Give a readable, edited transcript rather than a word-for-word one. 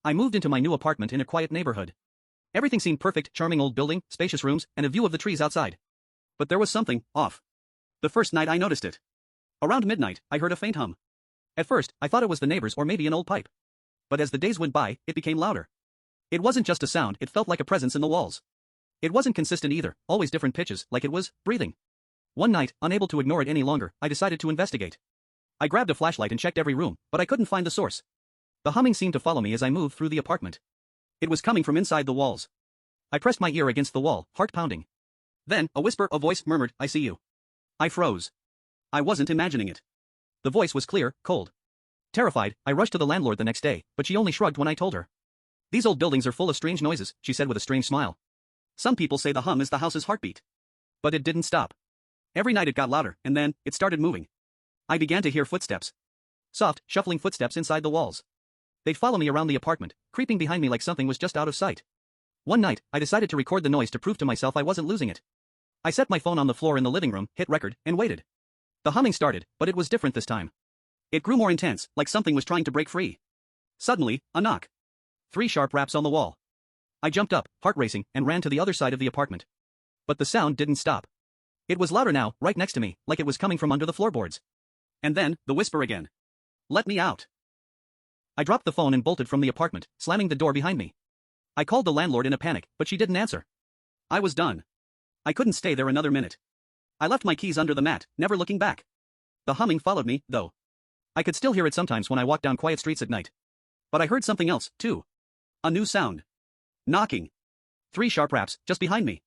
I moved into my new apartment in a quiet neighborhood. Everything seemed perfect, charming old building, spacious rooms, and a view of the trees outside. But there was something off. The first night I noticed it. Around midnight, I heard a faint hum. At first, I thought it was the neighbors or maybe an old pipe. But as the days went by, it became louder. It wasn't just a sound, it felt like a presence in the walls. It wasn't consistent either, always different pitches, like it was breathing. One night, unable to ignore it any longer, I decided to investigate. I grabbed a flashlight and checked every room, but I couldn't find the source. The humming seemed to follow me as I moved through the apartment. It was coming from inside the walls. I pressed my ear against the wall, heart pounding. Then, a voice murmured, "I see you." I froze. I wasn't imagining it. The voice was clear, cold. Terrified, I rushed to the landlord the next day, but she only shrugged when I told her. "These old buildings are full of strange noises," she said with a strange smile. "Some people say the hum is the house's heartbeat." But it didn't stop. Every night it got louder, and then, it started moving. I began to hear footsteps. Soft, shuffling footsteps inside the walls. They'd follow me around the apartment, creeping behind me like something was just out of sight. One night, I decided to record the noise to prove to myself I wasn't losing it. I set my phone on the floor in the living room, hit record, and waited. The humming started, but it was different this time. It grew more intense, like something was trying to break free. Suddenly, a knock. 3 sharp raps on the wall. I jumped up, heart racing, and ran to the other side of the apartment. But the sound didn't stop. It was louder now, right next to me, like it was coming from under the floorboards. And then, the whisper again. "Let me out." I dropped the phone and bolted from the apartment, slamming the door behind me. I called the landlord in a panic, but she didn't answer. I was done. I couldn't stay there another minute. I left my keys under the mat, never looking back. The humming followed me, though. I could still hear it sometimes when I walked down quiet streets at night. But I heard something else, too. A new sound. Knocking. 3 sharp raps, just behind me.